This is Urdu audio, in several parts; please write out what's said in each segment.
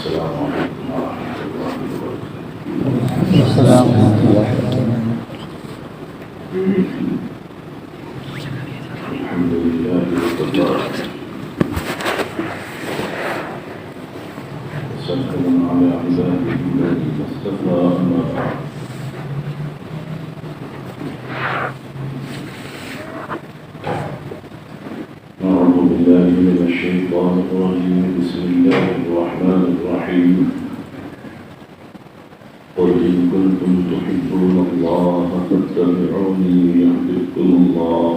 السلام علیکم ورحمۃ اللہ وبرکاتہ۔ السلام ورحمۃ اللہ الحمد للہ وكفى وسلام على عباده الذين اصطفى أما بعد۔ أعوذ بالله من الشيطان الرجيم، بسم الله الرحمن الرحيم۔ قل إن كنتم تحبون الله فاتبعوني يحببكم الله۔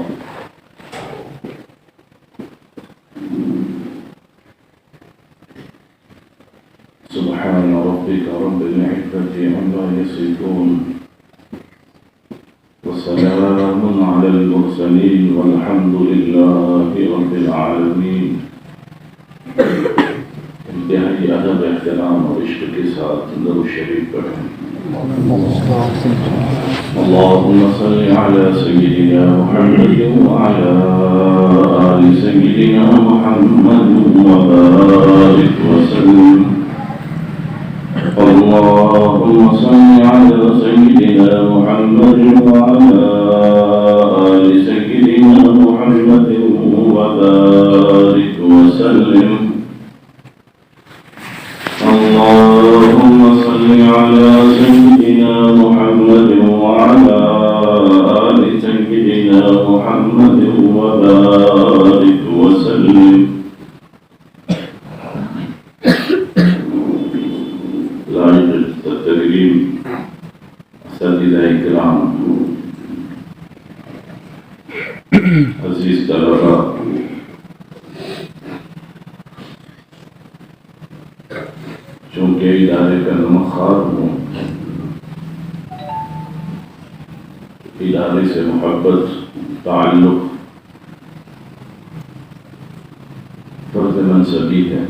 سبحان ربك رب العزة عما يصفون، وسلام على المرسلين، والحمد لله رب العالمين۔ انتہائی ادب، احترام اور عشق کے ساتھ درود شریف پڑھیں۔ اللهم صل على سيدنا محمد وعلى آل سيدنا محمد وبارك وسلم۔ اللهم صل على سيدنا محمد وعلى آل سيدنا محمد وبارك وسلم۔ اللهم صل على سيدنا محمد وعلى آل سيدنا محمد وبارك وسلم۔ تقریم اساتذہ کرام، عزیز طلباء، چونکہ ادارے کا نمخار ہوں، ادارے سے محبت، تعلق فرض منصبی ہے۔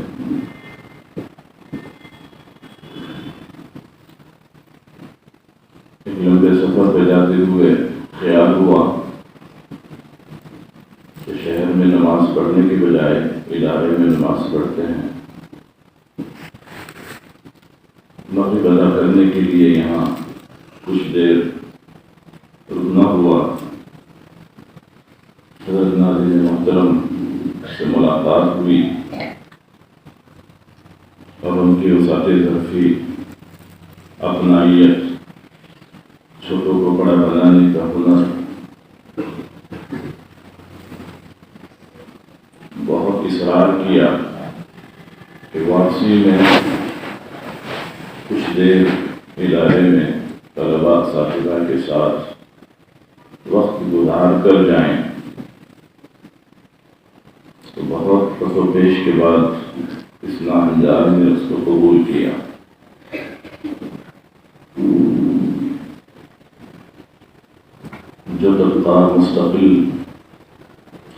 لمبے سفر پہ جاتے ہوئے خیال ہوا کہ شہر میں نماز پڑھنے کے بجائے ادارے میں نماز پڑھتے ہیں۔ مغرب ادا کرنے کے لیے یہاں کچھ دیر رکنا ہوا۔ حضرت ناظرین محترم سے ملاقات ہوئی اور ان کی وسعت ظرفی، اپنائیت، چھوٹوں کو بڑا بنانے کا ہنر بہت اصرار کیا کہ واپسی میں کچھ دیر ادارے میں طلباء اساتذہ کے ساتھ وقت گزار کر جائیں۔ تو بہت پس و پیش کے بعد اس ناہنجار نے اس کو قبول کیا۔ جو طبقہ مستقل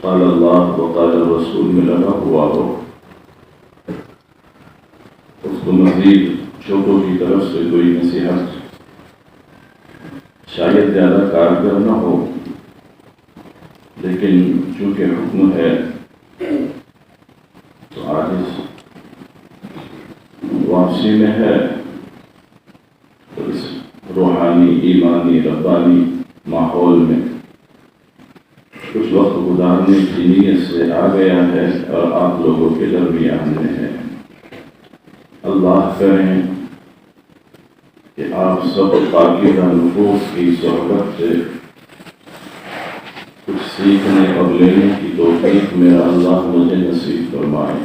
قال اللہ و قال الرسول میں لگا ہوا ہو، اس کو مزید چھوٹوں کی طرف سے کوئی نصیحت شاید زیادہ کارگر نہ ہو، لیکن چونکہ حکم ہے تو آج اس واپسی میں ہے، تو اس روحانی، ایمانی، ربانی ماحول میں کچھ وقت گزارنے کی نیت سے آ گیا ہے اور آپ لوگوں کے درمیان میں ہے۔ اللہ کریں کہ آپ سب پاکیزہ نفوس کی صحبت سے کچھ سیکھنے اور لینے کی توفیق میرا اللہ مجھے نصیب فرمائے،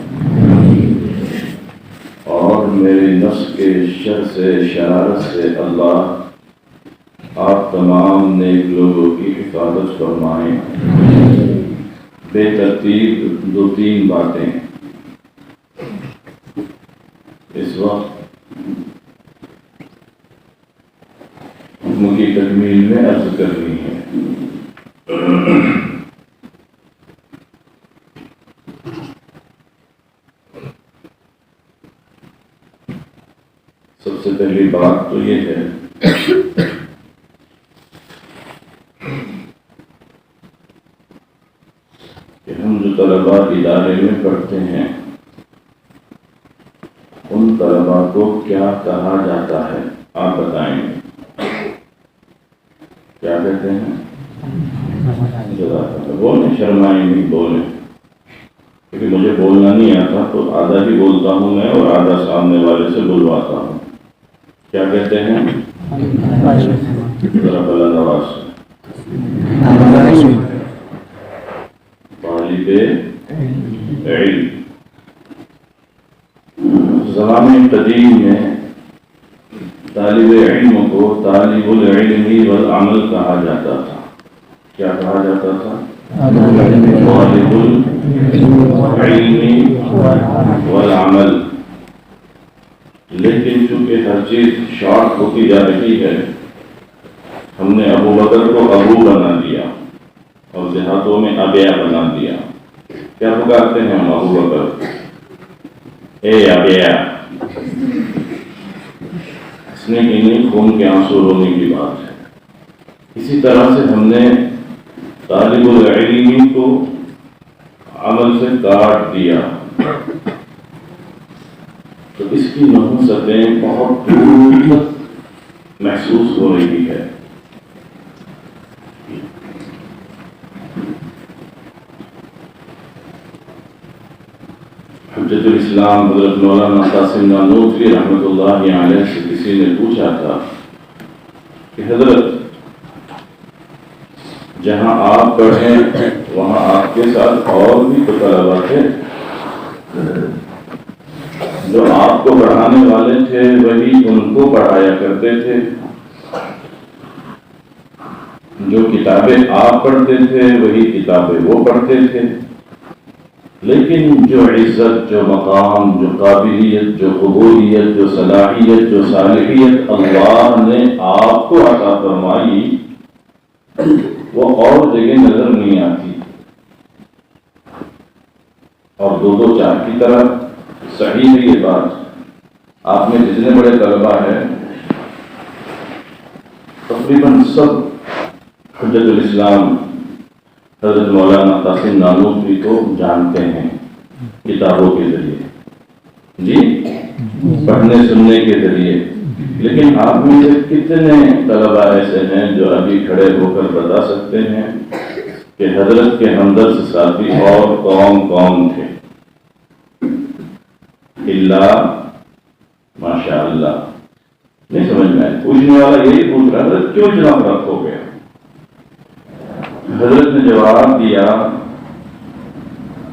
اور میرے نفس کے شر سے، شرارت سے اللہ آپ تمام نیک لوگوں کی حفاظت فرمائیں۔ بے ترتیب دو تین باتیں اس وقت حکم کی تکمیل میں عرض کرنی ہے۔ سب سے پہلی بات تو یہ ہے کہ ہم جو طلباء ادارے میں پڑھتے ہیں ان طلبا کو کیا کہا جاتا ہے؟ آپ بتائیں گے کیا کہتے ہیں؟ بولیں، شرمائیں نہیں، بولیں، کیونکہ مجھے بولنا نہیں آتا تو آدھا ہی بولتا ہوں میں اور آدھا سامنے والے سے بلواتا ہوں۔ کیا کہتے ہیں؟ ذرا بلند آواز سے۔ طالب علم۔ زمانے قدیم میں طالب علم کو طالب العلم والعمل کہا جاتا تھا۔ کیا کہا جاتا تھا؟ طالب العلم والعمل۔ لیکن چونکہ ہر چیز شارٹ ہوتی جا رہی ہے، ہم نے ابو بکر کو ابو بنا دیا اور دیہاتوں میں ابیا بنا دیا۔ کیا پکارتے ہیں ہم ابو بکر؟ اے ابیا۔ اس نے انہیں خون کے آنسو رونے کی بات ہے۔ اسی طرح سے ہم نے طالب العلم کو عمل سے کاٹ دیا، تو اس کی نحوستیں بہت دور محسوس ہو رہی ہے۔ حجت الاسلام حضرت مولانا قاسم نانوتوی رحمۃ اللہ علیہ سے کسی نے پوچھا تھا کہ حضرت جہاں آپ پڑھیں وہاں آپ کے ساتھ اور بھی تو طلبا تھے، جو آپ کو پڑھانے والے تھے وہی ان کو پڑھایا کرتے تھے، جو کتابیں آپ پڑھتے تھے وہی کتابیں وہ پڑھتے تھے، لیکن جو عزت، جو مقام، جو قابلیت، جو قبولیت، جو صلاحیت، جو صالحیت اللہ نے آپ کو عطا فرمائی وہ اور جگہ نظر نہیں آتی۔ اور دو چار کی طرح صحیح ہے یہ بات۔ آپ میں جتنے بڑے طلبا ہیں تقریباً سب حجت الاسلام حضرت مولانا قاسم نانوتوی کو جانتے ہیں کتابوں کے ذریعے، جی پڑھنے سننے کے ذریعے۔ لیکن آپ میں سے کتنے طلبا ایسے ہیں جو ابھی کھڑے ہو کر بتا سکتے ہیں کہ حضرت کے ہمدرد ساتھی اور کون تھے؟ اللہ ماشاء اللہ نہیں سمجھ میں آئے۔ پوچھنے والا یہی پوچھ رہا تھا کیوں اتنا فرق ہو گیا؟ حضرت نے جواب دیا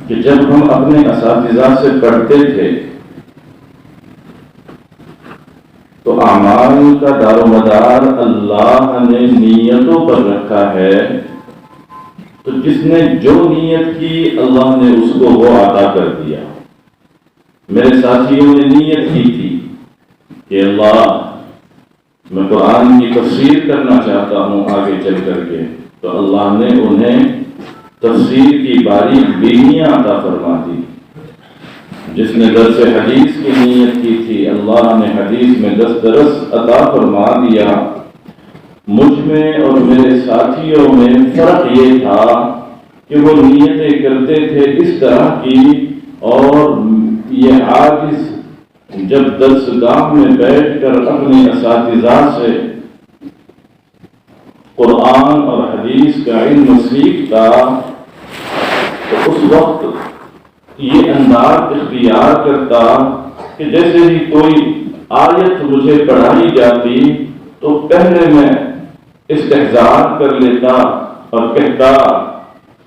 کہ جب ہم اپنے اساتذہ سے پڑھتے تھے تو اعمال کا دار و مدار اللہ نے نیتوں پر رکھا ہے، تو جس نے جو نیت کی اللہ نے اس کو وہ عطا کر دیا۔ میرے ساتھیوں نے نیت کی تھی کہ اللہ میں قرآن کی تفسیر کرنا چاہتا ہوں آگے چل کر کے، تو اللہ نے انہیں تفسیر کی باریک بینیاں عطا فرما دی۔ جس نے درس حدیث کی نیت کی تھی اللہ نے حدیث میں 10 درس عطا فرما دیا۔ مجھ میں اور میرے ساتھیوں میں فرق یہ تھا کہ وہ نیتیں کرتے تھے اس طرح کی، اور یہ عاجز جب درس گاہ میں بیٹھ کر اپنے اساتذہ سے قرآن اور حدیث کا علم سیکھتا تو اس وقت یہ انداز اختیار کرتا کہ جیسے ہی کوئی آیت مجھے پڑھائی جاتی تو پہلے میں استحضار کر لیتا اور کہتا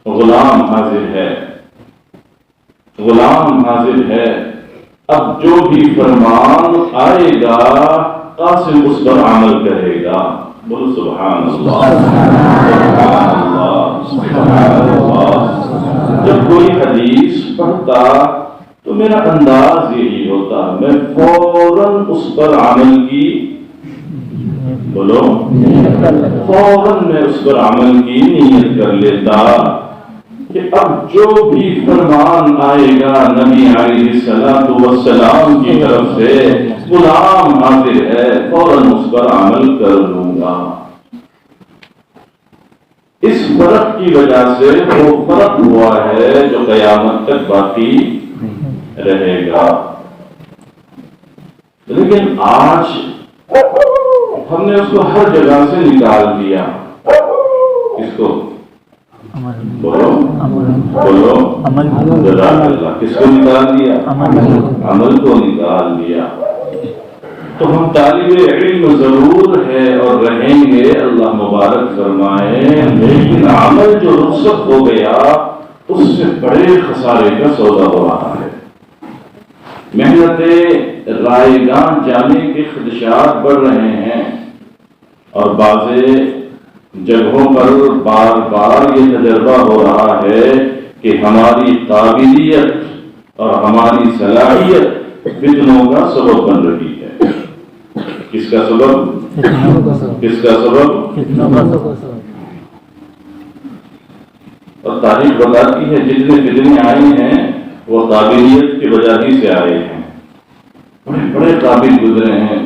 غلام حاضر ہے، غلام حاضر ہے، اب جو بھی فرمان آئے گا قاسم اس پر عمل کرے گا۔ بولو سبحان اللہ، سبحان اللہ، سبحان اللہ۔ جب کوئی حدیث پڑھتا تو میرا انداز یہی ہوتا، میں فوراً اس پر عمل کی، بولو فوراً میں اس پر عمل کی نیت کر لیتا کہ اب جو بھی فرمان آئے گا نبی علیہ الصلوۃ والسلام کی طرف سے غلام حاضر ہے، فوراً اس پر عمل کر لوں گا۔ اس فرق کی وجہ سے وہ فرق ہوا ہے جو قیامت تک باقی رہے گا۔ لیکن آج ہم نے اس کو ہر جگہ سے نکال دیا. کس کو؟ بولو جزاک اللہ. کس کو نکال دیا؟ عمل کو نکال دیا. تو ہم طالب علم ضرور ہے اور رہیں گے، اللہ مبارک فرمائے، لیکن عمل جو رخصت ہو گیا اس سے بڑے خسارے کا سودا ہو رہا ہے. محنتیں رائیگاں جانے کے خدشات بڑھ رہے ہیں، اور بعض جگہوں پر بار بار یہ تجربہ ہو رہا ہے کہ ہماری قابلیت اور ہماری صلاحیت فتنوں کا سبب بن رہی ہے. کس کا سبب؟ کس کا سبب؟ اور تاریخ بتاتی ہے جتنے فتنے آئے ہیں وہ قابلیت کی وجہ ہی سے آئے ہیں. بڑے بڑے قابل گزرے ہیں،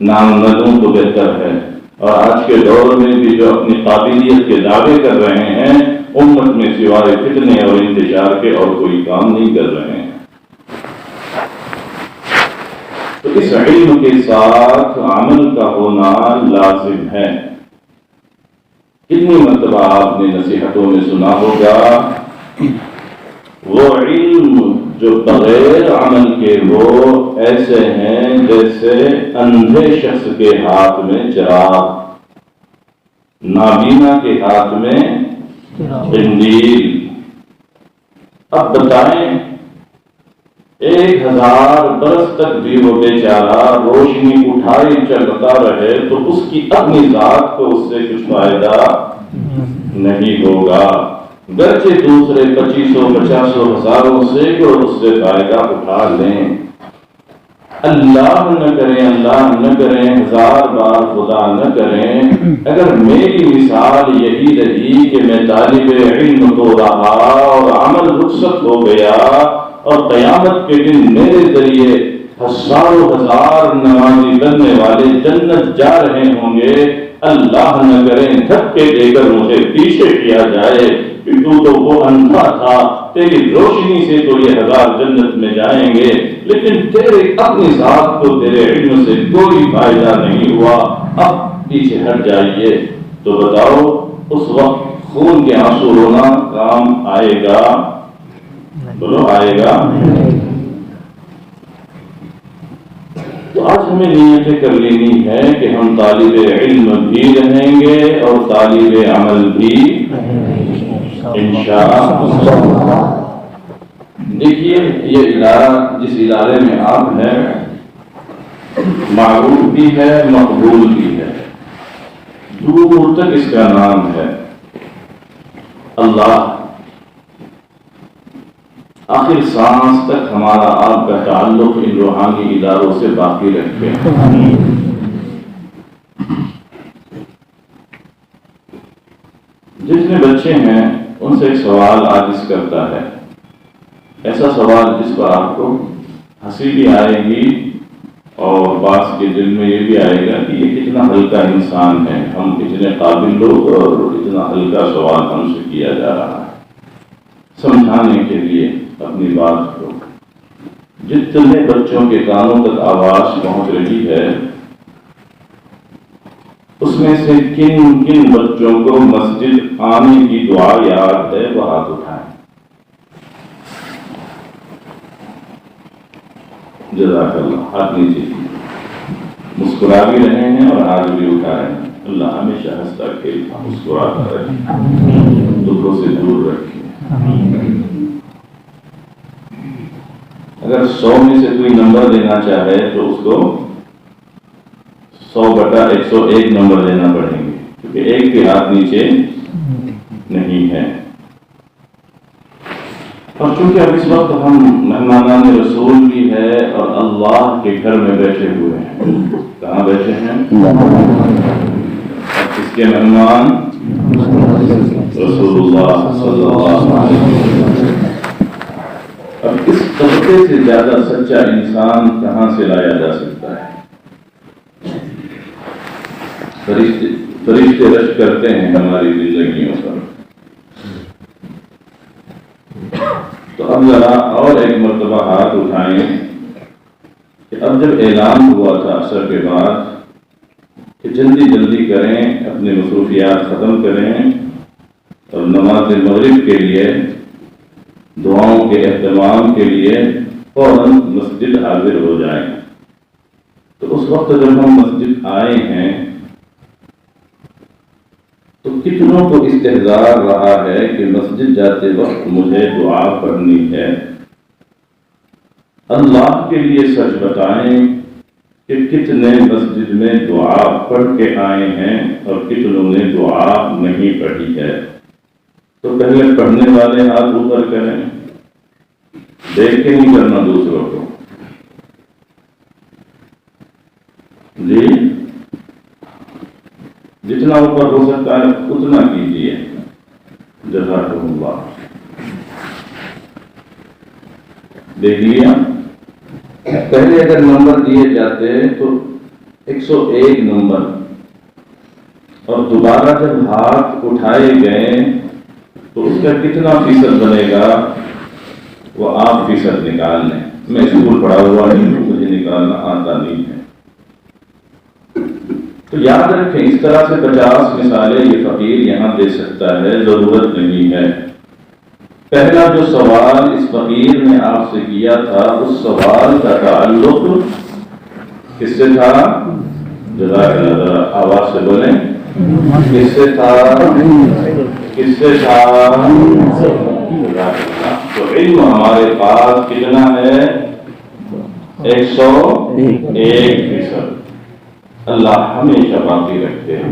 نام نہ لوں تو بہتر ہے. اور آج کے دور میں بھی جو اپنی قابلیت کے دعوے کر رہے ہیں، امت میں سوائے فتنے اور انتشار کے اور کوئی کام نہیں کر رہے ہیں. تو اس علم کے ساتھ عمل کا ہونا لازم ہے. کتنی مرتبہ آپ نے نصیحتوں میں سنا ہوگا، وہ علم جو بغیر عمل کے وہ ایسے ہیں جیسے اندھے شخص کے ہاتھ میں چراغ، نابینا کے ہاتھ میں قندیل. اب بتائیں 1000 برس تک بھی وہ بیچارہ روشنی اٹھائی چلتا رہے تو اس کی اپنی ذات کو اس سے کچھ فائدہ نہیں ہوگا، گرچہ دوسرے 2500 5000 ہزاروں سینکڑوں اس سے فائدہ اٹھا لیں. اللہ نہ کریں، اللہ نہ کریں، 1000 بار خدا نہ کریں، اگر میری مثال یہی رہی کہ میں طالب علم تو رہا اور عمل رخصت ہو گیا، اور قیامت کے دن میرے ذریعے ہزاروں ہزار نمازی بننے والے جنت جا رہے ہوں گے، اللہ نہ کریں دھکے دے کر مجھے پیچھے کیا جائے کہ تو وہ اندھا تھا، تیری روشنی سے تو یہ 1000 جنت میں جائیں گے، لیکن تیرے اپنی ذات کو تیرے علم سے کوئی فائدہ نہیں ہوا، اب پیچھے ہٹ جائیے. تو بتاؤ اس وقت خون کے آنسو رونا کام آئے گا؟ بولو آئے گا؟ تو آج ہمیں نیتیں کر لینی ہے کہ ہم طالب علم بھی رہیں گے اور طالب عمل بھی انشاءاللہ. دیکھیے یہ ادارہ جس ادارے میں آپ ہیں معروف بھی ہے، مقبول بھی ہے، دور تک اس کا نام ہے. اللہ آخر سانس تک ہمارا آپ کا تعلق ان روحانی اداروں سے باقی رکھے. جتنے بچے ہیں ان سے ایک سوال عاجز کرتا ہے، ایسا سوال جس پر آپ کو ہنسی بھی آئے گی اور بعض کے دل میں یہ بھی آئے گا کہ یہ کتنا ہلکا انسان ہے، ہم اتنے قابل لوگ اور اتنا ہلکا سوال ہم سے کیا جا رہا ہے. سمجھانے کے لیے اپنی بات کو جتنے بچوں کے کانوں تک آواز پہنچ رہی ہے، اس میں سے کن کن بچوں کو مسجد آنے کی دعا یاد ہے وہ ہاتھ اٹھائیں. جزاک اللہ. ہاتھ نیچے مسکرا بھی رہے ہیں اور ہاتھ بھی اٹھا رہے ہیں. اللہ ہمیشہ ہنستا کھیلتا مسکراتا رہے، دکھوں سے دور رکھے. اگر 100 میں سے کوئی نمبر دینا چاہے تو اس کو 100/101 نمبر دینا پڑیں گے، کیونکہ ایک بھی ہاتھ نیچے نہیں ہے. اور چونکہ اب اس وقت ہم مہمانان رسول بھی ہے اور اللہ کے گھر میں بیٹھے ہوئے ہیں. کہاں بیٹھے ہیں؟ اور کس کے مہمان؟ رسول اللہ صلی اللہ علیہ وسلم. اب اس طبقے سے زیادہ سچا انسان کہاں سے لایا جا سکتا ہے؟ فرشتے رش کرتے ہیں ہماری زندگیوں پر. تو اب ذرا اور ایک مرتبہ ہاتھ اٹھائیں کہ اب جب اعلان ہوا تھا عصر کے بعد کہ جلدی جلدی کریں، اپنے مصروفیات ختم کریں اور نماز مغرب کے لیے دعاؤں کے اہتمام کے لیے فوراً مسجد حاضر ہو جائیں، تو اس وقت جب ہم مسجد آئے ہیں تو کتنوں کو استحضار رہا ہے کہ مسجد جاتے وقت مجھے دعا پڑھنی ہے۔ اللہ کے لیے سچ بتائیں کہ کتنے مسجد میں دعا پڑھ کے آئے ہیں اور کتنوں نے دعا نہیں پڑھی ہے؟ تو پہلے پڑھنے والے ہاتھ اوپر کریں، دیکھ کے نہیں کرنا دوسروں کو۔ جی جتنا اوپر ہو سکتا ہے اتنا کیجیے، جزاکم اللہ۔ دیکھ لیا، پہلے اگر نمبر دیے جاتے تو 101 نمبر، اور دوبارہ جب ہاتھ اٹھائے گئے تو اس کا کتنا فیصد بنے گا وہ آپ فیصد نکال لیں۔ میں اسکول پڑھا ہوا نہیں ہوں، مجھے نکالنا آتا نہیں ہے۔ تو یاد رکھیں، اس طرح سے 50 مثالیں یہ فقیر یہاں دے سکتا ہے، ضرورت نہیں ہے۔ پہلا جو سوال اس فقیر نے آپ سے کیا تھا، اس سوال کا تعلق کس سے تھا؟ جزاک اللہ، ذرا آواز سے بولیں، کس سے تھا؟ کس سے تھا؟ تو علم ہمارے پاس کتنا ہے؟ 101%۔ اللہ ہمیشہ باقی رکھتے ہیں۔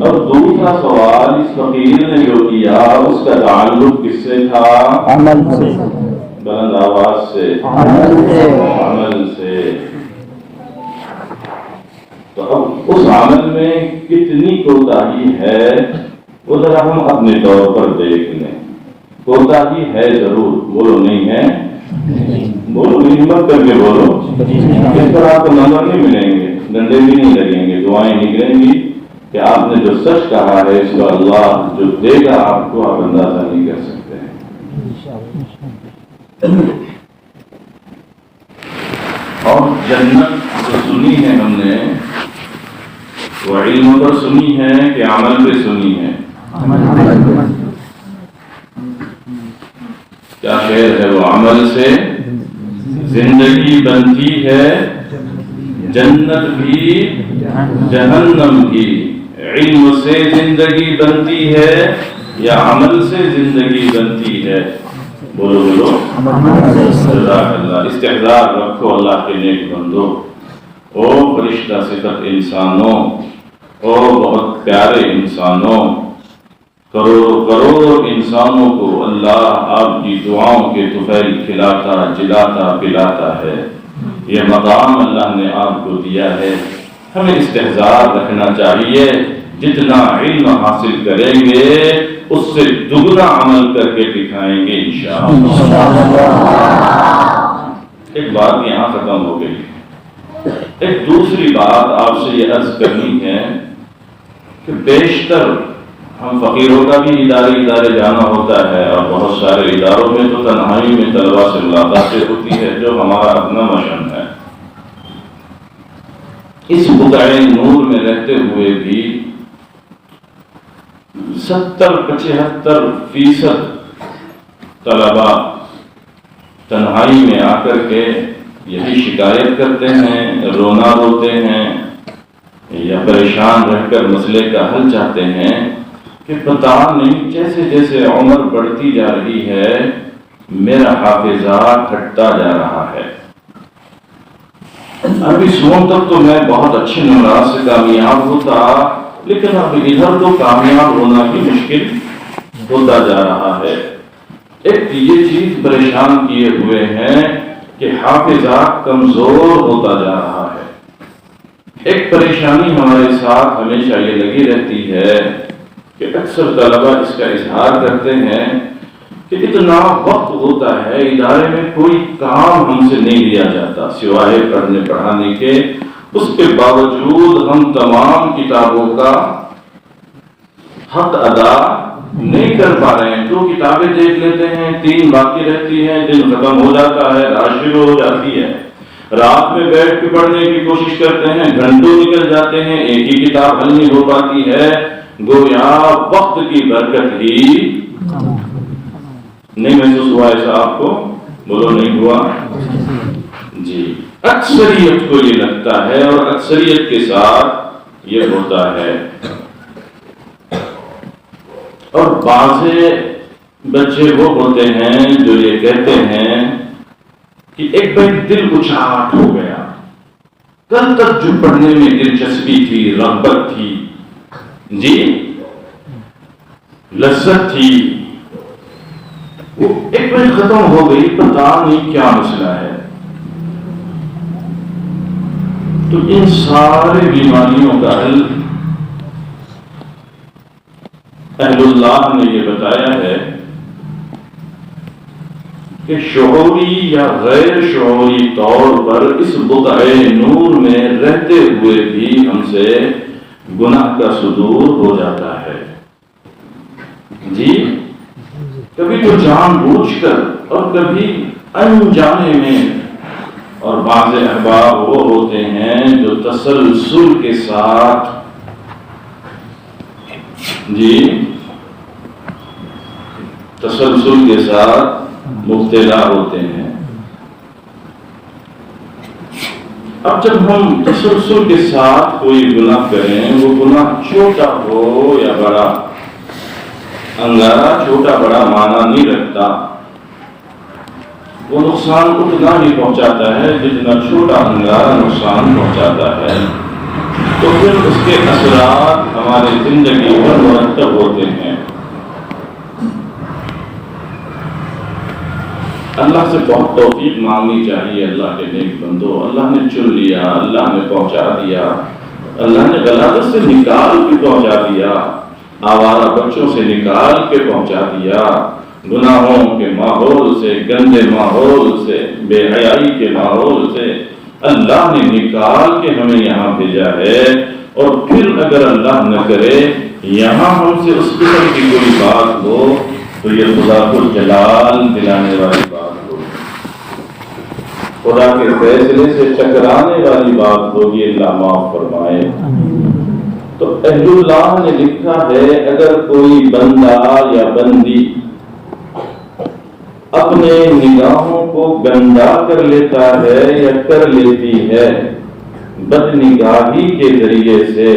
اور دوسرا سوال اس فقیر نے جو کیا اس کا تعلق کس سے تھا؟ عمل سے، بلند آواز سے، عمل سے۔ تو اب اس عمل میں کتنی کوتاہی ہے وہ ذرا ہم اپنے طور پر دیکھ لیں۔ کوتاہی ہے ضرور، بولو نہیں ہے، بولو نہیں، ہمت کر کے بولو۔ اس پر آپ کو نمبر نہیں ملیں گے، ڈنڈے بھی نہیں لگیں گے، دعائیں نکلیں گی کہ آپ نے جو سچ کہا ہے اس کو اللہ جو دے گا آپ کو آپ اندازہ نہیں کر سکتے ہیں۔ اور جنت جو سنی ہے ہم نے وہ علم پر سنی ہے کہ عمل پہ سنی ہے؟ کیا خیر ہے وہ؟ عمل سے زندگی بنتی ہے، جنت بھی جہنم بھی۔ علم سے زندگی بنتی ہے یا عمل سے زندگی بنتی ہے؟ بولو بولو، جزاک اللہ۔ استحضار رکھو اللہ کے نیک بندو، او فرشتہ صفت انسانوں، او بہت پیارے انسانوں، کروڑوں انسانوں کو اللہ آپ کی دعاؤں کے طفیل کھلاتا، جلاتا، پلاتا ہے۔ یہ مقام اللہ نے آپ کو دیا ہے، ہمیں استحضار رکھنا چاہیے۔ جتنا علم حاصل کریں گے اس سے دگنا عمل کر کے دکھائیں گے انشاءاللہ۔ ایک بات یہاں ختم ہو گئی۔ ایک دوسری بات آپ سے یہ عرض کرنی ہے کہ بیشتر ہم فقیروں کا بھی ادارے جانا ہوتا ہے، اور بہت سارے اداروں میں تو تنہائی میں طلباء سے ملاقاتیں ہوتی ہے جو ہمارا اپنا مشن ہے۔ اس بقعہ نور میں رہتے ہوئے بھی 70-75% طلباء تنہائی میں آ کر کے یہی شکایت کرتے ہیں، رونا روتے ہیں یا پریشان رہ کر مسئلے کا حل چاہتے ہیں کہ پتہ نہیں جیسے جیسے عمر بڑھتی جا رہی ہے میرا حافظہ گھٹتا جا رہا ہے۔ ابھی سون تک تو میں بہت اچھے نمرات سے کامیاب ہوتا، لیکن اب ادھر تو کامیاب ہونا بھی مشکل ہوتا جا رہا ہے۔ ایک یہ چیز پریشان کیے ہوئے ہیں کہ حافظہ کمزور ہوتا جا رہا ہے۔ ایک پریشانی ہمارے ساتھ ہمیشہ یہ لگی رہتی ہے کہ اکثر طلباء اس کا اظہار کرتے ہیں کہ اتنا وقت ہوتا ہے ادارے میں کوئی کام ہم سے نہیں لیا جاتا سوائے پڑھنے پڑھانے کے، اس کے باوجود ہم تمام کتابوں کا حق ادا نہیں کر پا رہے ہیں۔ 2 کتابیں دیکھ لیتے ہیں، 3 باقی رہتی ہیں، دن ختم ہو جاتا ہے، رات شروع ہو جاتی ہے، رات میں بیٹھ کے پڑھنے کی کوشش کرتے ہیں، گھنٹوں نکل جاتے ہیں، ایک ہی کتاب حل نہیں ہو پاتی ہے، گویا وقت کی برکت ہی نہیں محسوس ہوا ایسا آپ کو؟ بولو نہیں ہوا؟ جی، اکثریت کو یہ لگتا ہے اور اکثریت کے ساتھ یہ ہوتا ہے۔ اور بعض بچے وہ ہوتے ہیں جو یہ کہتے ہیں کہ ایک بار دل اچاٹ ہو گیا، کل تک جو پڑھنے میں دلچسپی تھی، رغبت تھی، جی لذت تھی، وہ ایک بار ختم ہو گئی، پتہ نہیں کیا مسئلہ ہے۔ تو ان سارے بیماریوں کا حل اہل اللہ نے یہ بتایا ہے کہ شعوری یا غیر شعوری طور پر اس بقعہ نور میں رہتے ہوئے بھی ہم سے گناہ کا صدور ہو جاتا ہے۔ جی، کبھی تو جان بوجھ کر اور کبھی انجانے میں، اور بعض احباب وہ ہوتے ہیں جو تسلسل کے ساتھ تسلسل کے ساتھ مبتلا ہوتے ہیں۔ اب جب ہم تسلسل کے ساتھ کوئی گناہ کریں، وہ گناہ چھوٹا ہو یا بڑا، انگارہ چھوٹا بڑا معنی نہیں رکھتا، وہ نقصان اتنا ہی پہنچاتا ہے جتنا چھوٹا انگارہ نقصان پہنچاتا ہے، تو پھر اس کے اثرات ہماری زندگی پر مرتب ہوتے ہیں۔ اللہ سے بہت توفیق مانگنی چاہیے اللہ کے نیک بندو۔ اللہ نے چن لیا، اللہ نے پہنچا دیا، اللہ نے غلاظت سے نکال کے پہنچا دیا، آوارہ بچوں سے نکال کے پہنچا دیا، گناہوں کے ماحول سے، گندے ماحول سے، بے حیائی کے ماحول سے اللہ نے نکال کے ہمیں یہاں بھیجا ہے۔ اور پھر اگر اللہ نہ کرے یہاں ہم سے اس قسم کی کوئی بات ہو تو یہ خدا کو جلال دلانے والی بات ہوگی، خدا کے فیصلے سے ٹکرانے والی بات ہوگی، اللہ معاف فرمائے۔ تو اہل اللہ نے لکھا ہے اگر کوئی بندہ یا بندی اپنے نگاہوں کو گندا کر لیتا ہے یا کر لیتی ہے بد نگاہی کے ذریعے سے،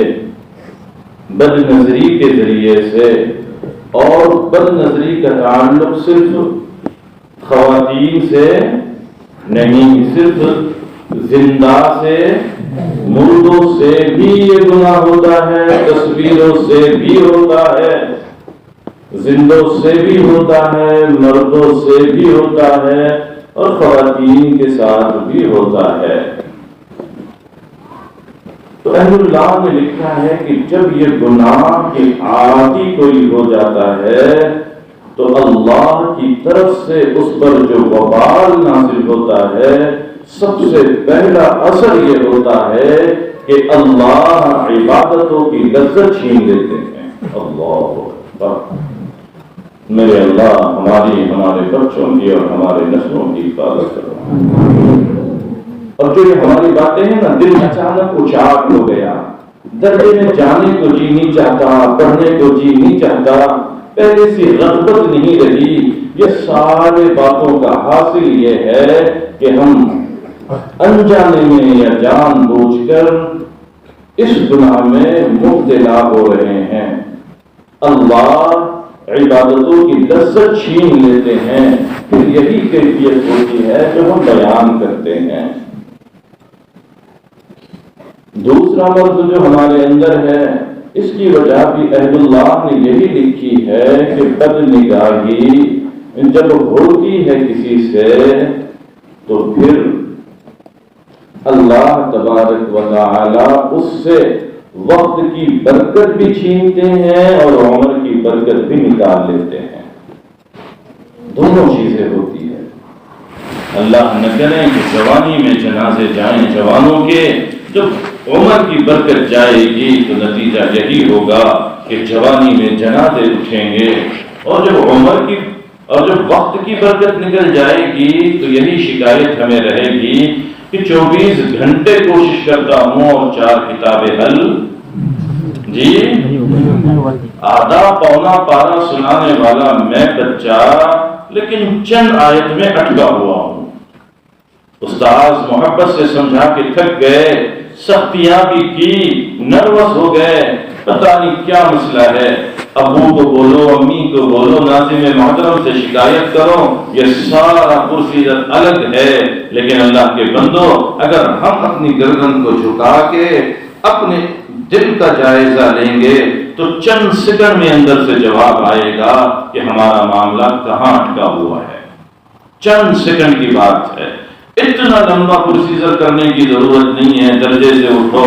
بد نظری کے ذریعے سے، اور بد نظری کا تعلق صرف خواتین سے نہیں، صرف زندہ سے، مردوں سے بھی یہ گناہ ہوتا ہے، تصویروں سے بھی ہوتا ہے، زندوں سے بھی ہوتا ہے، مردوں سے بھی ہوتا ہے، اور خواتین کے ساتھ بھی ہوتا ہے۔ تو اہل اللہ نے لکھا ہے کہ جب یہ گناہ کے عادی کوئی ہو جاتا ہے تو اللہ کی طرف سے اس پر جو وبال نازل ہوتا ہے، سب سے پہلا اثر یہ ہوتا ہے کہ اللہ عبادتوں کی لذت چھین لیتے ہیں۔ اللہ اکبر۔ میرے اللہ ہمارے بچوں کی اور ہمارے نسلوں کی حفاظت کرو۔ اور جو یہ ہماری باتیں ہیں نا، دل اچانک اچاٹ ہو گیا، درجے میں جانے کو جی نہیں چاہتا، پڑھنے کو جی نہیں چاہتا، پہلے سی رغبت نہیں رہی، یہ سارے باتوں کا حاصل یہ ہے کہ ہم انجانے میں یا جان بوجھ کر اس گناہ میں مبتلا ہو رہے ہیں۔ اللہ عبادتوں کی لذت چھین لیتے ہیں، پھر یہی کیفیت ہوتی ہے جو ہم بیان کرتے ہیں۔ دوسرا مرض جو ہمارے اندر ہے، اس کی وجہ بھی اہل اللہ نے یہی لکھی ہے کہ بد نگاہی جب ہوتی ہے کسی سے تو پھر اللہ تبارک و تعالی اس سے وقت کی برکت بھی چھینتے ہیں اور عمر کی برکت بھی نکال لیتے ہیں۔ دونوں چیزیں ہوتی ہیں۔ اللہ نہ کرے کہ جوانی میں جنازے جائیں جوانوں کے، جب عمر کی برکت جائے گی تو نتیجہ یہی ہوگا کہ جوانی میں جنازے اٹھیں گے، اور جب وقت کی برکت نکل جائے گی تو یہی شکایت ہمیں رہے گی کہ 24 گھنٹے کوشش کرتا ہوں اور 4 کتابیں حل جی آدھا پونا پارا سنانے والا میں بچہ، لیکن چند آیت میں اٹکا ہوا ہوں۔ استاذ محبت سے سمجھا کے تھک گئے، سختیاں بھی کی، نروس ہو گئے، پتہ نہیں کیا مسئلہ ہے، ابو کو بولو، امی کو بولو، ناظم محترم سے شکایت کرو، یہ سارا پروسیجر الگ ہے۔ لیکن اللہ کے بندو، اگر ہم اپنی گردن کو جھکا کے اپنے دل کا جائزہ لیں گے تو چند سیکنڈ میں اندر سے جواب آئے گا کہ ہمارا معاملہ کہاں اٹکا ہوا ہے۔ چند سیکنڈ کی بات ہے، اتنا لمبا پروسیجر کرنے کی ضرورت نہیں ہے۔ درجے سے اٹھو،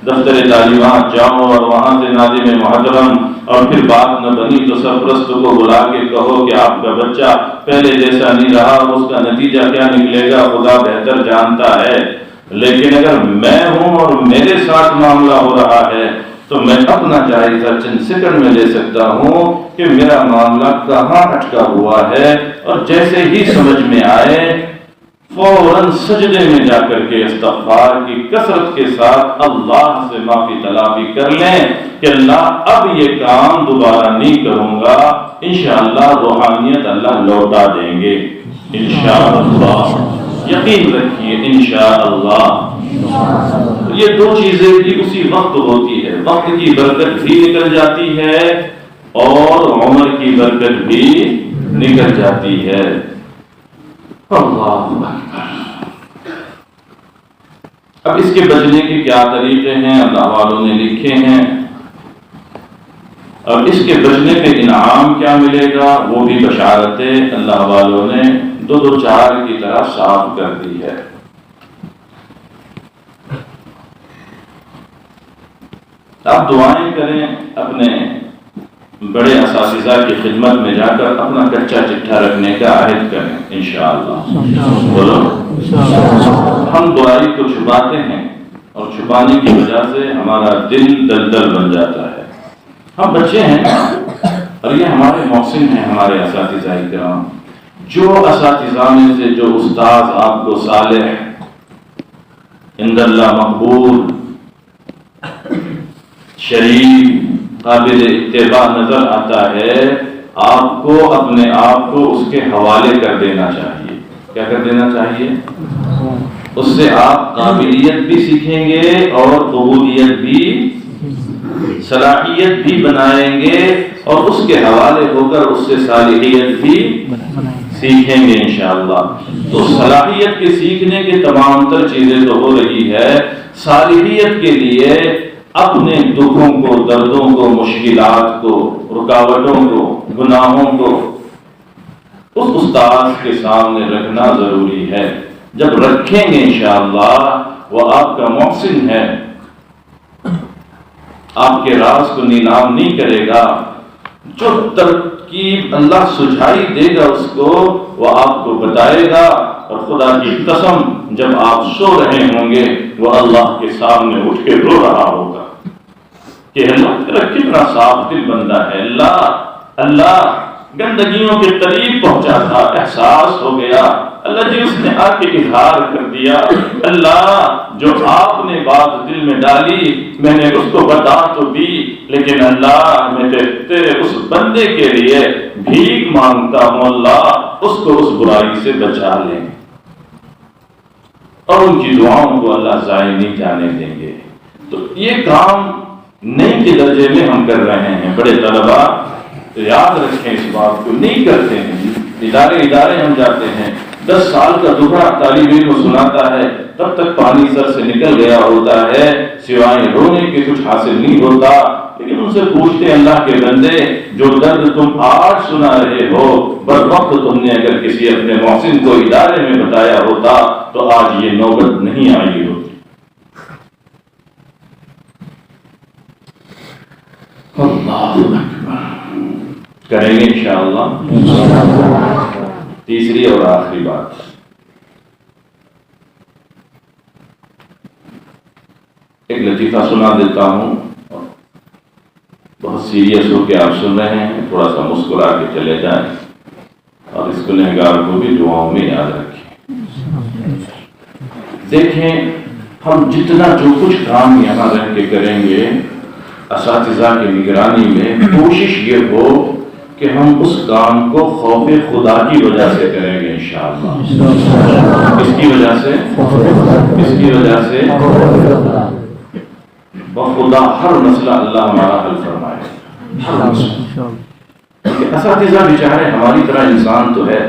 دفتر تعلیمات جاؤ اور وہاں سے ناظم محترم، اور پھر بات نہ بنی تو سرپرست کو بلا کے کہو کہ آپ کا بچہ پہلے جیسا نہیں رہا، اس کا نتیجہ کیا نکلے گا خدا بہتر جانتا ہے۔ لیکن اگر میں ہوں اور میرے ساتھ معاملہ ہو رہا ہے تو میں اپنا جائزہ چند سیکنڈ میں لے سکتا ہوں کہ میرا معاملہ کہاں اٹکا ہوا ہے، اور جیسے ہی سمجھ میں آئے فوراً سجدے میں جا کر کے استغفار کی کثرت کے ساتھ اللہ سے معافی طلبی کر لیں کہ اللہ اب یہ کام دوبارہ نہیں کروں گا، انشاءاللہ روحانیت اللہ لوٹا دیں گے انشاءاللہ، یقین رکھیے انشاءاللہ۔ یہ دو چیزیں بھی اسی وقت ہوتی ہے، وقت کی برکت بھی نکل جاتی ہے اور عمر کی برکت بھی نکل جاتی ہے۔ اللہ اکبر۔ اب اس کے بچنے کے کیا طریقے ہیں اللہ والوں نے لکھے ہیں، اور اس کے بچنے پہ انعام کیا ملے گا وہ بھی بشارتیں اللہ والوں نے 2-4 کی طرح صاف کر دی ہے۔ آپ دعائیں کریں، اپنے بڑے اساتذہ کی خدمت میں جا کر اپنا کچا چٹھا رکھنے کا عہد کریں انشاءاللہ۔ بولو، ہم دعائی کو چھپاتے ہیں اور چھپانے کی وجہ سے ہمارا دل دلدل بن جاتا ہے۔ ہم بچے ہیں اور یہ ہمارے محسن ہیں، ہمارے اساتذہ کرام، جو اساتذہ میں سے جو استاذ آپ کو صالح، عند اللہ مقبول، شریف، قابل اتباع نظر آتا ہے، آپ کو اپنے آپ کو اس کے حوالے کر دینا چاہیے۔ کیا کر دینا چاہیے؟ اس سے آپ قابلیت بھی سیکھیں گے اور قبولیت بھی، صلاحیت بھی بنائیں گے، اور اس کے حوالے ہو کر اس سے صالحیت بھی سیکھیں گے انشاءاللہ۔ تو صلاحیت کے سیکھنے کے تمام تر چیزیں تو ہو رہی ہے، صالحیت کے لیے اپنے دکھوں کو، دردوں کو، مشکلات کو، رکاوٹوں کو، گناہوں کو اس استاذ کے سامنے رکھنا ضروری ہے۔ جب رکھیں گے انشاءاللہ وہ آپ کا محسن ہے، آپ کے راز کو نیلام نہیں کرے گا، جو ترکیب اللہ سجھائی دے گا اس کو وہ آپ کو بتائے گا، اور خدا کی قسم جب آپ سو رہے ہوں گے وہ اللہ کے سامنے اٹھ کے رو رہا ہوگا کہ اللہ تیرا کتنا صاف دل بندہ ہے، اللہ گندگیوں کے قریب پہنچا تھا، احساس ہو گیا، اللہ جی اس نے آ کے اظہار کر دیا، اللہ جو آپ نے بات دل میں ڈالی میں نے اس کو بتا تو دی، لیکن اللہ میں تیرے اس بندے کے لیے بھیک مانگتا ہوں، اللہ اس کو اس برائی سے بچا لیں، اور ان کی دعاؤں کو اللہ ضائع نہیں جانے دیں گے۔ تو یہ کام نہیں کے درجے میں ہم کر رہے ہیں، بڑے طلباء یاد رکھیں اس بات کو، نہیں کرتے ہیں، ادارے ہم جاتے ہیں، 10 سال کا دکھا طالب علم کو سناتا ہے، تب تک پانی سر سے نکل گیا ہوتا ہے، سوائے رونے کے کچھ حاصل نہیں ہوتا، لیکن ان سے پوچھتے اللہ کے بندے جو درد تم آج سنا رہے ہو بر وقت تم نے اگر کسی اپنے محسن کو ادارے میں بتایا ہوتا تو آج یہ نوبت نہیں آئی ہوتی۔ اللہ اکبر، کریں گے انشاءاللہ۔ تیسری اور آخری بات، ایک لطیفہ سنا دیتا ہوں، بہت سیریس ہو کے آپ سن رہے ہیں، تھوڑا سا مسکرا کے چلے جائیں، اور اس گنہگار کو بھی دعاؤں میں یاد رکھیں۔ دیکھیں ہم جتنا جو کچھ کام یہاں رہ کے کریں گے اساتذہ کی نگرانی میں، کوشش یہ ہو کہ ہم اس کام کو خوف خدا کی وجہ سے کریں گے انشاءاللہ۔ کس کی وجہ سے؟ کس کی وجہ سے؟ بخدا ہر مسئلہ اللہ ہمارا حل فرمائے، ہر مسئلہ۔ اساتذہ بیچارے ہماری طرح انسان تو ہے،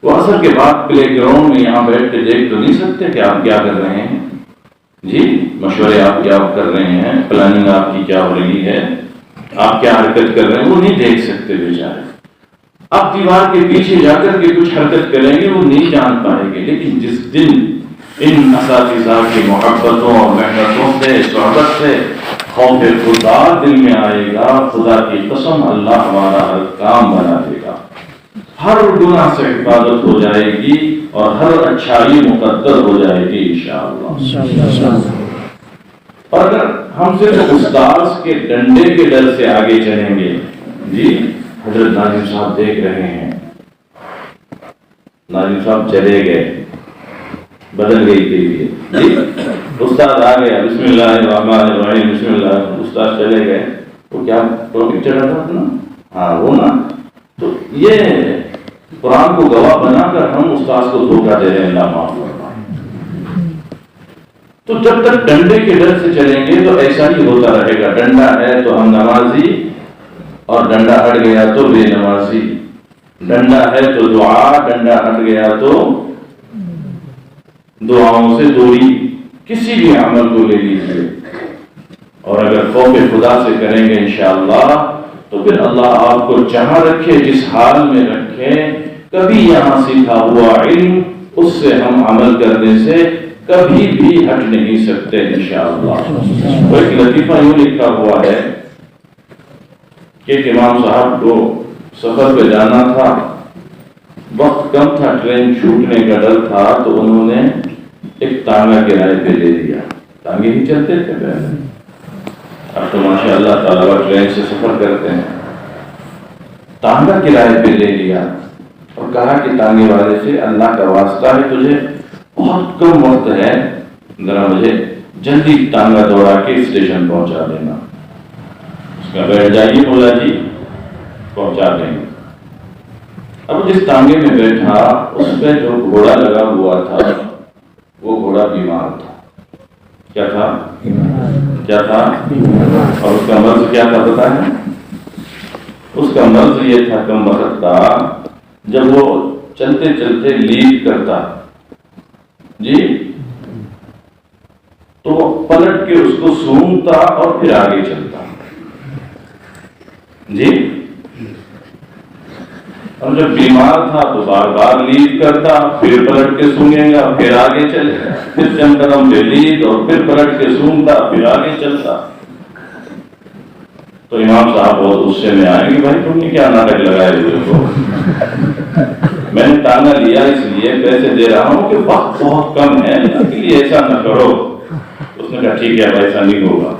وہ عصر کے بعد پلے گراؤنڈ میں یہاں بیٹھ کے دیکھ تو نہیں سکتے کہ آپ کیا کر رہے ہیں، جی مشورے آپ کیا کر رہے ہیں، پلاننگ آپ کی کیا ہو رہی ہے، آپ کیا حرکت کر رہے ہیں، وہ نہیں دیکھ سکتے بیچارے۔ آپ دیوار کے پیچھے جا کر کے کچھ حرکت کریں گے وہ نہیں جان پائیں گے، لیکن جس دن ان اساتذہ کی محبتوں اور محنتوں سے، صحبت سے خوف خدا دل میں آئے گا، خدا کی قسم اللہ ہمارا ہر کام بنا دے گا، ہر گناہ سے حفاظت ہو جائے گی اور ہر اچھائی مقدر ہو جائے گی انشاءاللہ۔ اور اگر ہم صرف استاذ کے ڈنڈے کے ڈر سے آگے چلیں گے، جی حضرت ناظم صاحب دیکھ رہے ہیں، ناظم صاحب چلے گئے، بدل گئی تھی جی، استاد آ گیا، بسم اللہ الرحمن الرحیم، بسم اللہ، استاد چلے گئے، وہ کیا ٹاپک چل رہا تھا نا، ہاں وہ نا، تو یہ قرآن کو گواہ بنا کر ہم استاد کو دھوکہ دے رہے ہیں، اللہ معاف فرمائے۔ تو جب تک ڈنڈے کے ڈر سے چلیں گے تو ایسا ہی ہوتا رہے گا، ڈنڈا ہے تو ہم نمازی اور ڈنڈا ہٹ گیا تو بے نمازی، ڈنڈا ہے تو دعا، ڈنڈا ہٹ گیا تو دعاؤں سے دوری، کسی بھی عمل کو لے لیجیے، اور اگر خوف خدا سے کریں گے انشاءاللہ تو پھر اللہ آپ کو جہاں رکھے، جس حال میں رکھے، کبھی یہاں سیکھا ہوا علم اس سے ہم عمل کرنے سے کبھی بھی ہٹ نہیں سکتے انشاءاللہ۔ وہ ایک لطیفہ یوں لکھا ہوا ہے کہ امام صاحب کو سفر پہ جانا تھا، وقت کم تھا، ٹرین چھوٹنے کا ڈر تھا، تو انہوں نے ایک تانگا کرائے پہ لے لیا، تانگے ہی چلتے تھے پہلے، اب تو ماشاءاللہ طلبہ ٹرین سے سفر کرتے ہیں، تانگا کرائے پہ لے لیا اور کہا کہ تانگے والے سے اللہ کا واسطہ ہے، تجھے بہت کم وقت ہے، ذرا مجھے جلدی تانگا دوڑا کے اسٹیشن پہنچا دینا۔ اس کا بیٹھ جائیے، بولا جی پہنچا دیں گے۔ اب جس تانگے میں بیٹھا اس پہ جو گھوڑا لگا ہوا تھا وہ گھوڑا بیمار تھا، کیا تھا؟ کیا تھا؟ اور اس کا مرض کیا تھا پتہ ہے؟ اس کا مرض یہ تھا کم وقت کا، جب وہ چلتے چلتے لیڈ کرتا جی تو وہ پلٹ کے اس کو سونگتا اور پھر آگے چلتا جی، اور جب بیمار تھا تو بار بار لیڈ کرتا، پھر پلٹ کے سونگے گا، پھر آگے چلے گا، پھر چند قدم پہ لیڈ اور پھر پلٹ کے سونگتا، پھر آگے چلتا۔ تو امام صاحب بہت غصے میں آئے کہ بھائی تم نے کیا ناٹک لگائے ہوئے ہو، میں نے تانا لیا اس لیے پیسے دے رہا ہوں کہ وقت بہت کم ہے، اس لیے ایسا نہ کرو۔ اس نے کہا ٹھیک ہے اب ایسا نہیں ہوگا۔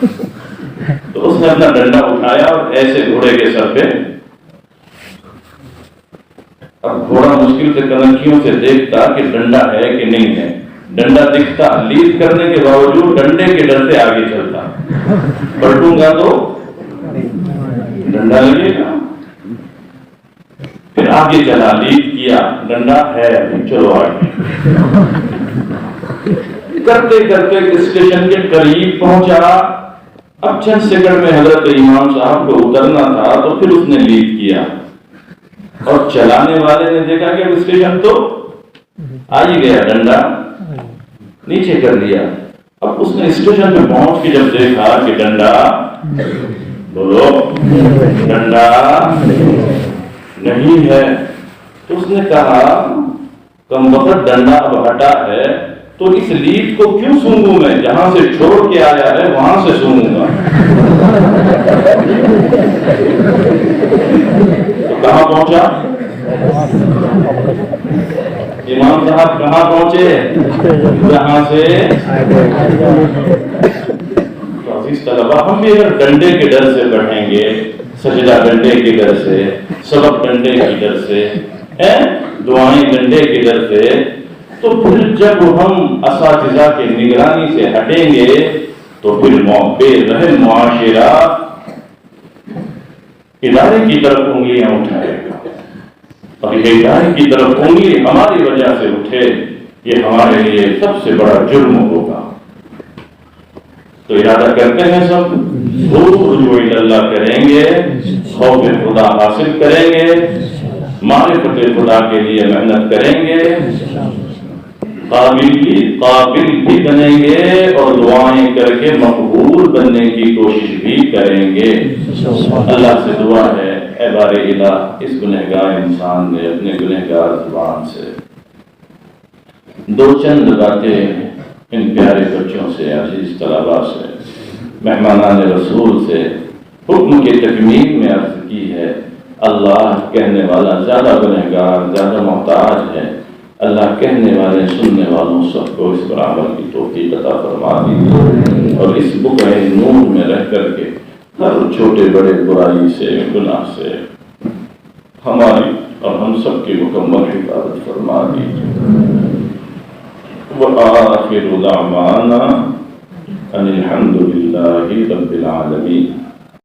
تو اس نے اپنا ڈنڈا اٹھایا اور ایسے گھوڑے کے سر پہ، اب گھوڑا مشکل سے کنکھیوں سے دیکھتا کہ ڈنڈا ہے کہ نہیں ہے، ڈنڈا دکھتا، لیڈ کرنے کے باوجود ڈنڈے کے ڈر سے آگے چلتا، پلٹوں گا تو ڈنڈا لگے گا، پھر آگے چلا، لیڈ کیا، ڈنڈا ہے چلو آگے، کرتے کرتے اسٹیشن کے قریب پہنچا۔ اب چند سیکنڈ میں حضرت امام صاحب کو اترنا تھا تو پھر اس نے لیڈ کیا، اور چلانے والے نے دیکھا کہ اب اسٹیشن تو آ ہی گیا، ڈنڈا نیچے کر دیا۔ اب اس نے اسٹیشن پہ پہنچ کے جب دیکھا کہ ڈنڈا، بولو ڈنڈا نہیں ہے، تو اس نے کہا کم وقت ڈنڈا اب ہٹا ہے تو اس لیڈ کو کیوں سونگوں میں، جہاں سے چھوڑ کے آیا ہے وہاں سے سونگوں گا۔ تو کہاں پہنچا امام صاحب، کہاں پہنچے؟ جہاں سے۔ تو عزیز طلبہ، ہم بھی اگر ڈنڈے کے ڈر سے پڑھیں گے، سجدہ ڈنڈے کے ڈر سے، سبق ڈنڈے کے ڈر سے، دعائیں ڈنڈے کے ڈر سے، تو پھر جب ہم اساتذہ کے نگرانی سے ہٹیں گے تو پھر بے رحم معاشرہ ادارے کی طرف انگلیاں اٹھائے گا، اور یہ ادارے کی طرف انگلی ہماری وجہ سے اٹھے، یہ ہمارے لیے سب سے بڑا جرم ہوگا۔ تو ارادہ کرتے ہیں سب رجوع اللہ کریں گے، خوف خدا حاصل کریں گے، معرفت خدا کے لیے محنت کریں گے، قابل بھی بنیں گے، اور دعائیں کر کے مقبول بننے کی کوشش بھی کریں گے۔ اللہ سے دعا ہے، اے بار الہ، اس گنہگار انسان نے اپنے گنہگار زبان سے دو چند باتیں ان پیارے بچوں سے، عزیز طلباء سے، مہمانان رسول سے حکم کی تکمیل میں عرض کی ہے۔ اللہ کہنے والا زیادہ گنہگار، زیادہ محتاج ہے، اللہ کہنے والے سننے والوں سب کو اس پر عمل کی توفیق عطا فرما دیجیے، اور اس بقعہ نور میں رہ کر کے ہر چھوٹے بڑے برائی سے، گناہ سے ہماری اور ہم سب کی مکمل حفاظت فرما دیجیے۔ وآخر دعوانا ان الحمد للہ رب العالمین۔